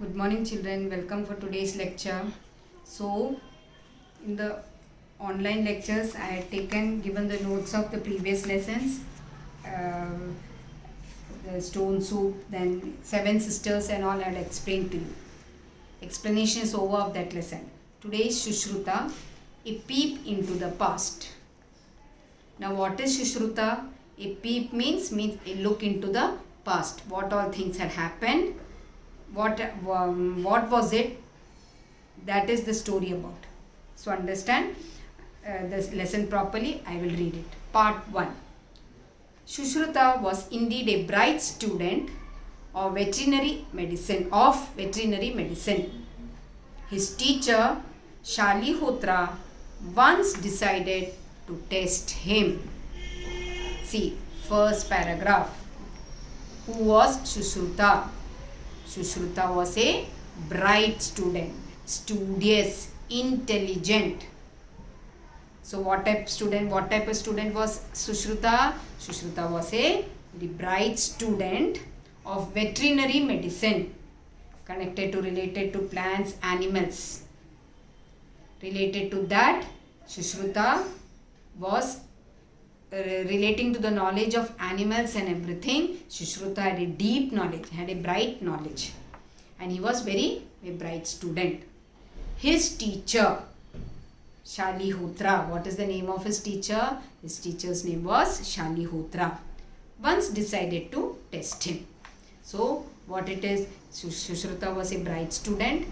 Good morning, children. Welcome for today's lecture. So, in the online lectures, I had given the notes of the previous lessons, the stone soup, then seven sisters, and all I had explained to you. Explanation is over of that lesson. Today is Shushruta, a peep into the past. Now, what is Shushruta? A peep means a look into the past. What all things had happened. What was it? That is the story about. So understand this lesson properly. I will read it. Part 1. Shushruta was indeed a bright student of veterinary medicine. His teacher Shalihotra once decided to test him. See, first paragraph. Who was Shushruta? Shushruta was a bright student, studious, intelligent. So what type of student was Shushruta? Shushruta was a very bright student of veterinary medicine, related to plants, animals. Related to that, Shushruta was relating to the knowledge of animals and everything. Shushruta had a deep knowledge, had a bright knowledge, and he was a bright student. His teacher Shalihotra, what is the name of his teacher? His teacher's name was Shalihotra, once decided to test him. So what it is, Shushruta was a bright student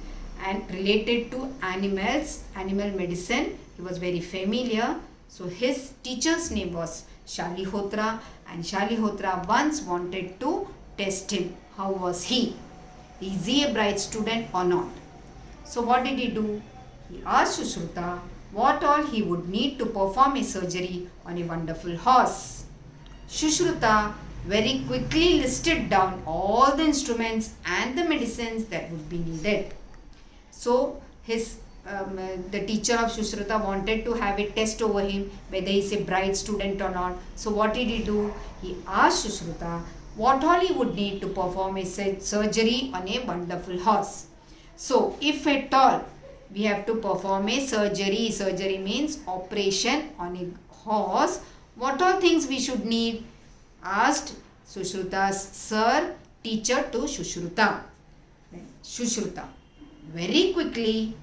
and related to animal medicine. He was very familiar. So his teacher's name was Shalihotra, and Shalihotra once wanted to test him. How was he? Is he a bright student or not? So what did he do? He asked Shushruta what all he would need to perform a surgery on a wonderful horse. Shushruta very quickly listed down all the instruments and the medicines that would be needed. So the teacher of Shushruta wanted to have a test over him whether he is a bright student or not. So what did he do? He asked Shushruta what all he would need to perform a surgery on a wonderful horse. So if at all we have to perform a surgery means operation on a horse, what all things we should need? Asked Sushruta's teacher to Shushruta. Then Shushruta very quickly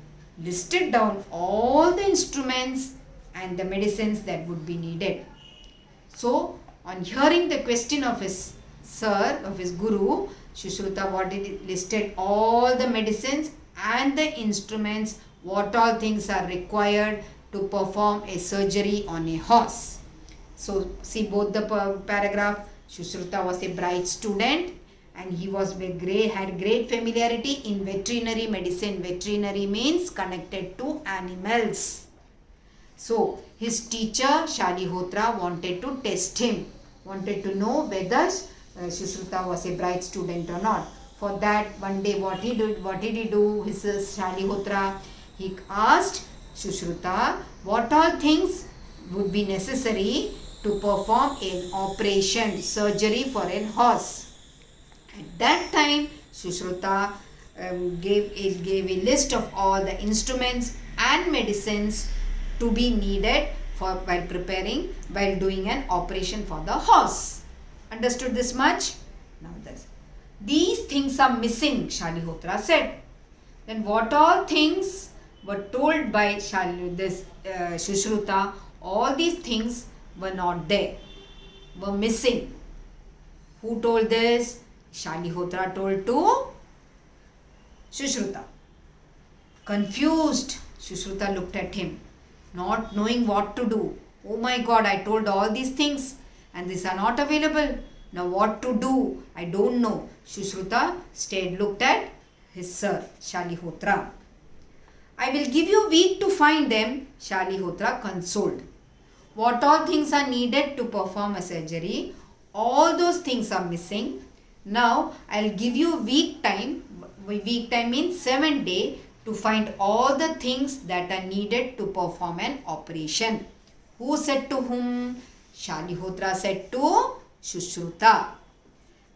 listed down all the instruments and the medicines that would be needed. So on hearing the question of his guru, Shushruta listed all the medicines and the instruments, what all things are required to perform a surgery on a horse. So see both the paragraph. Shushruta was a bright student and he had great familiarity in veterinary medicine. Veterinary means connected to animals. So his teacher Shalihotra wanted to test him, wanted to know whether Shushruta was a bright student or not. For that, one day what did he do? His Shalihotra, he asked Shushruta what all things would be necessary to perform an operation, surgery for a horse. At that time, Shushruta gave a list of all the instruments and medicines to be needed while doing an operation for the horse. Understood this much? Now these things are missing, Shalihotra said. Then what all things were told by Shushruta? All these things were not there, were missing. Who told this? Shalihotra told to Shushruta. Confused, Shushruta looked at him, not knowing what to do. Oh my God, I told all these things and these are not available. Now what to do? I don't know. Shushruta looked at his sir, Shalihotra. I will give you a week to find them, Shalihotra consoled. What all things are needed to perform a surgery? All those things are missing. Now I'll give you a week time. Week time means 7 days to find all the things that are needed to perform an operation. Who said to whom? Shalihotra said to Shushruta.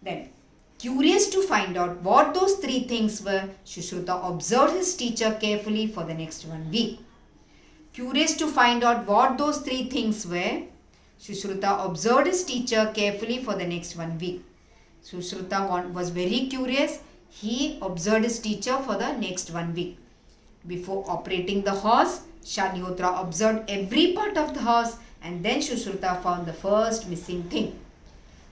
Then Curious to find out what those three things were, Sushruta observed his teacher carefully for the next 1 week. Curious to find out what those three things were, Sushruta observed his teacher carefully for the next 1 week. Sushruta was very curious. He observed his teacher for the next 1 week. Before operating the horse, Shalihotra observed every part of the horse, and then Sushruta found the first missing thing.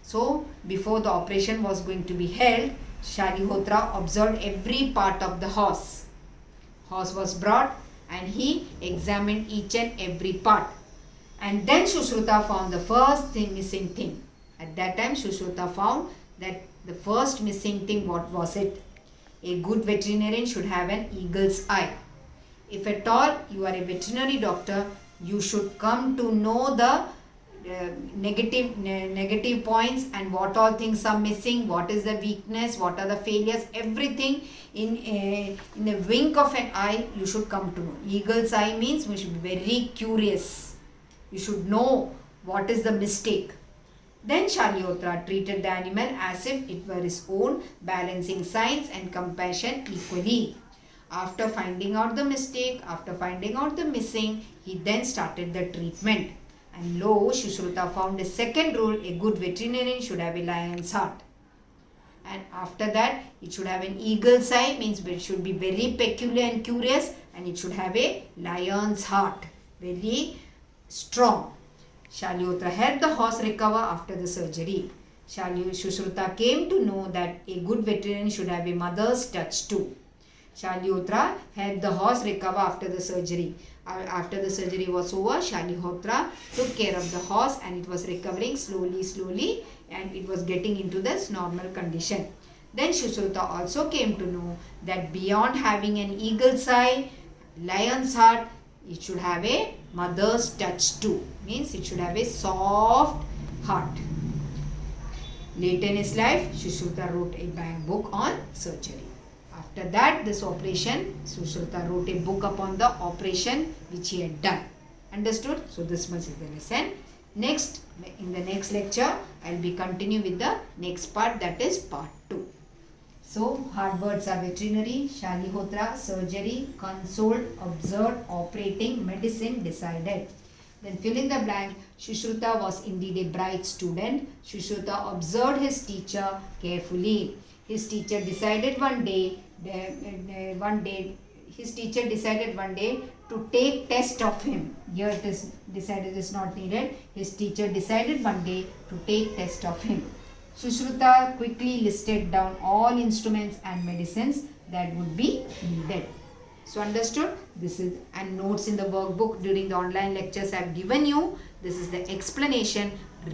So, before the operation was going to be held, Shalihotra observed every part of the horse. Horse was brought and he examined each and every part. And then Sushruta found the first missing thing. At that time, Sushruta found that the first missing thing, what was it? A good veterinarian should have an eagle's eye. If at all you are a veterinary doctor, you should come to know the negative points and what all things are missing, what is the weakness, what are the failures, everything in a wink of an eye you should come to know. Eagle's eye means we should be very curious. You should know what is the mistake. Then Shalihotra treated the animal as if it were his own, balancing science and compassion equally. After finding out the mistake, after finding out the missing, he then started the treatment. And lo, Sushruta found a second rule: a good veterinarian should have a lion's heart. And after that, it should have an eagle's eye, means it should be very peculiar and curious, and it should have a lion's heart, very strong. Shalihotra helped the horse recover after the surgery. Sushruta came to know that a good veterinarian should have a mother's touch too. Shalihotra helped the horse recover after the surgery. After the surgery was over, Shalihotra took care of the horse and it was recovering slowly and it was getting into this normal condition. Then Sushruta also came to know that beyond having an eagle's eye, lion's heart, it should have a mother's touch too. Means it should have a soft heart. Late in his life, Sushruta wrote a book on surgery. After that, this operation, Sushruta wrote a book upon the operation which he had done. Understood? So this much is the lesson. Next, in the next lecture, I will be continue with the next part, that is part 2. So, hard words are veterinary, Shalihotra, surgery, consoled, observed, operating, medicine, decided. Then fill in the blank. Sushruta was indeed a bright student. Sushruta observed his teacher carefully. His teacher decided one day to take test of him. Here it is decided is not needed. His teacher decided one day to take test of him. Sushruta quickly listed down all instruments and medicines that would be needed. So understood? This is and notes in the workbook during the online lectures I have given you. This is the explanation.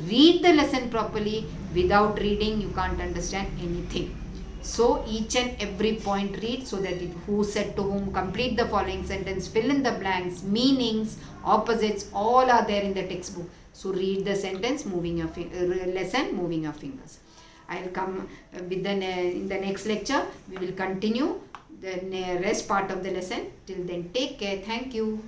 Read the lesson properly. Without reading, you can't understand anything. So each and every point read so that who said to whom, complete the following sentence, fill in the blanks, meanings, opposites, all are there in the textbook. So read the sentence, moving your lesson, moving your fingers. I will come with in the next lecture. We will continue the rest part of the lesson. Till then, take care. Thank you.